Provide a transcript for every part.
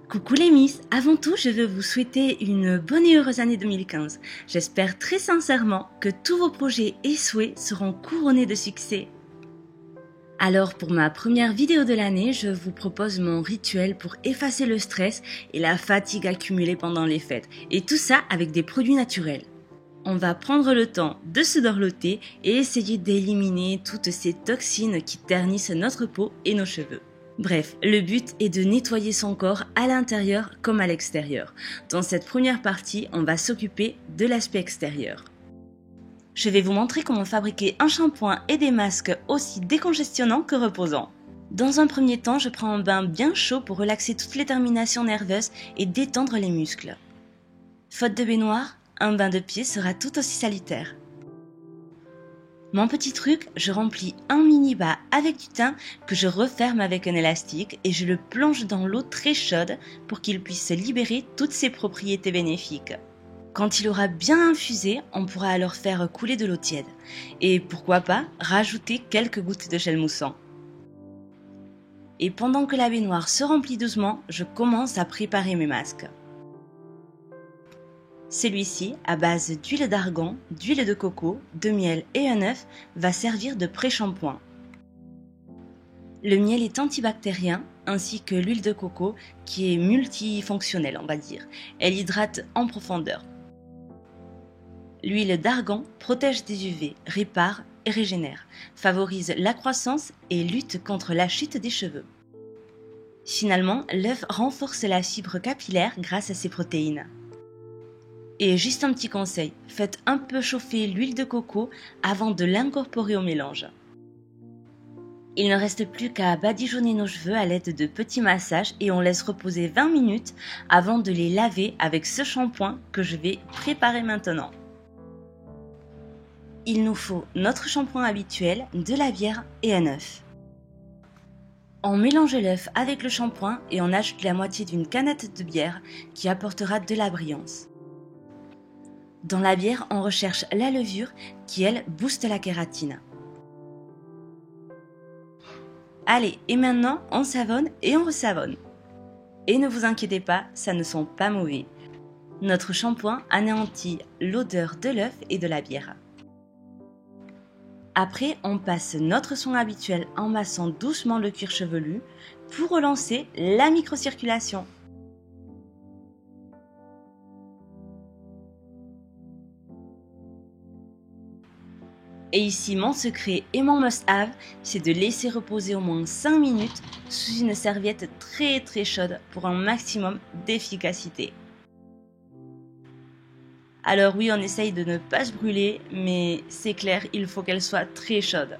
Coucou les Miss, avant tout je veux vous souhaiter une bonne et heureuse année 2015. J'espère très sincèrement que tous vos projets et souhaits seront couronnés de succès. Alors pour ma première vidéo de l'année, je vous propose mon rituel pour effacer le stress et la fatigue accumulée pendant les fêtes. Et tout ça avec des produits naturels. On va prendre le temps de se dorloter et essayer d'éliminer toutes ces toxines qui ternissent notre peau et nos cheveux. Bref, le but est de nettoyer son corps à l'intérieur comme à l'extérieur. Dans cette première partie, on va s'occuper de l'aspect extérieur. Je vais vous montrer comment fabriquer un shampoing et des masques aussi décongestionnants que reposants. Dans un premier temps, je prends un bain bien chaud pour relaxer toutes les terminations nerveuses et détendre les muscles. Faute de baignoire, un bain de pied sera tout aussi salutaire. Mon petit truc, je remplis un mini bas avec du thym que je referme avec un élastique et je le plonge dans l'eau très chaude pour qu'il puisse libérer toutes ses propriétés bénéfiques. Quand il aura bien infusé, on pourra alors faire couler de l'eau tiède et pourquoi pas rajouter quelques gouttes de gel moussant. Et pendant que la baignoire se remplit doucement, je commence à préparer mes masques. Celui-ci, à base d'huile d'argan, d'huile de coco, de miel et un œuf, va servir de pré-shampoing. Le miel est antibactérien, ainsi que l'huile de coco, qui est multifonctionnelle, on va dire. Elle hydrate en profondeur. L'huile d'argan protège des UV, répare et régénère, favorise la croissance et lutte contre la chute des cheveux. Finalement, l'œuf renforce la fibre capillaire grâce à ses protéines. Et juste un petit conseil, faites un peu chauffer l'huile de coco avant de l'incorporer au mélange. Il ne reste plus qu'à badigeonner nos cheveux à l'aide de petits massages et on laisse reposer 20 minutes avant de les laver avec ce shampoing que je vais préparer maintenant. Il nous faut notre shampoing habituel, de la bière et un œuf. On mélange l'œuf avec le shampoing et on ajoute la moitié d'une canette de bière qui apportera de la brillance. Dans la bière, on recherche la levure qui, elle, booste la kératine. Allez, et maintenant, on savonne et on resavonne. Et ne vous inquiétez pas, ça ne sent pas mauvais. Notre shampoing anéantit l'odeur de l'œuf et de la bière. Après, on passe notre soin habituel en massant doucement le cuir chevelu pour relancer la microcirculation. Et ici, mon secret et mon must-have, c'est de laisser reposer au moins 5 minutes sous une serviette très chaude pour un maximum d'efficacité. Alors oui, on essaye de ne pas se brûler, mais c'est clair, il faut qu'elle soit très chaude.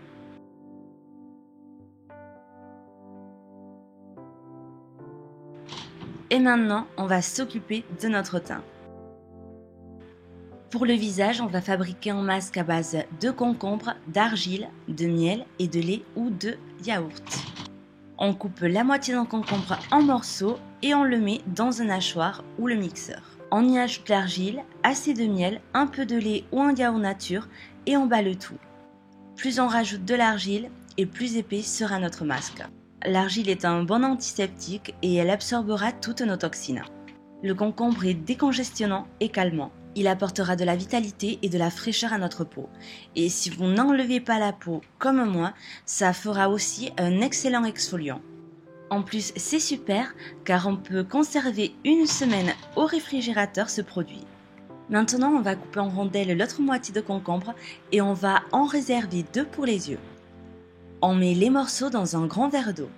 Et maintenant, on va s'occuper de notre teint. Pour le visage, on va fabriquer un masque à base de concombre, d'argile, de miel et de lait ou de yaourt. On coupe la moitié d'un concombre en morceaux et on le met dans un hachoir ou le mixeur. On y ajoute l'argile, assez de miel, un peu de lait ou un yaourt nature et on bat le tout. Plus on rajoute de l'argile et plus épais sera notre masque. L'argile est un bon antiseptique et elle absorbera toutes nos toxines. Le concombre est décongestionnant et calmant. Il apportera de la vitalité et de la fraîcheur à notre peau. Et si vous n'enlevez pas la peau comme moi, ça fera aussi un excellent exfoliant. En plus, c'est super car on peut conserver une semaine au réfrigérateur ce produit. Maintenant, on va couper en rondelles l'autre moitié de concombre et on va en réserver 2 pour les yeux. On met les morceaux dans un grand verre d'eau.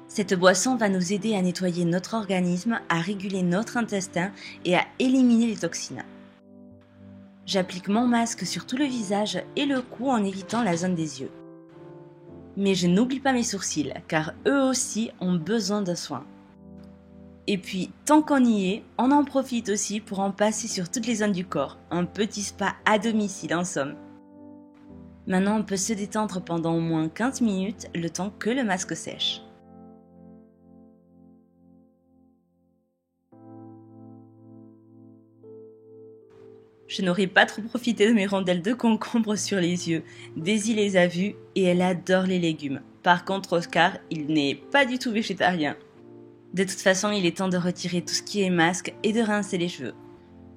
Cette boisson va nous aider à nettoyer notre organisme, à réguler notre intestin et à éliminer les toxines. J'applique mon masque sur tout le visage et le cou en évitant la zone des yeux. Mais je n'oublie pas mes sourcils, car eux aussi ont besoin de soins. Et puis, tant qu'on y est, on en profite aussi pour en passer sur toutes les zones du corps, un petit spa à domicile en somme. Maintenant, on peut se détendre pendant au moins 15 minutes, le temps que le masque sèche. Je n'aurais pas trop profité de mes rondelles de concombre sur les yeux. Daisy les a vues et elle adore les légumes. Par contre, Oscar, il n'est pas du tout végétarien. De toute façon, il est temps de retirer tout ce qui est masque et de rincer les cheveux.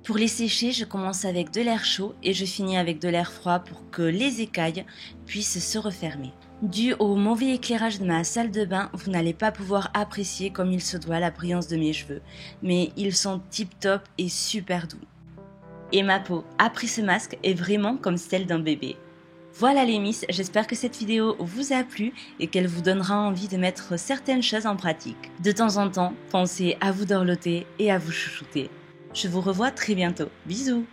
Pour les sécher, je commence avec de l'air chaud et je finis avec de l'air froid pour que les écailles puissent se refermer. Dû au mauvais éclairage de ma salle de bain, vous n'allez pas pouvoir apprécier comme il se doit la brillance de mes cheveux, mais ils sont tip top et super doux. Et ma peau, après ce masque, est vraiment comme celle d'un bébé. Voilà les miss, j'espère que cette vidéo vous a plu et qu'elle vous donnera envie de mettre certaines choses en pratique. De temps en temps, pensez à vous dorloter et à vous chouchouter. Je vous revois très bientôt. Bisous!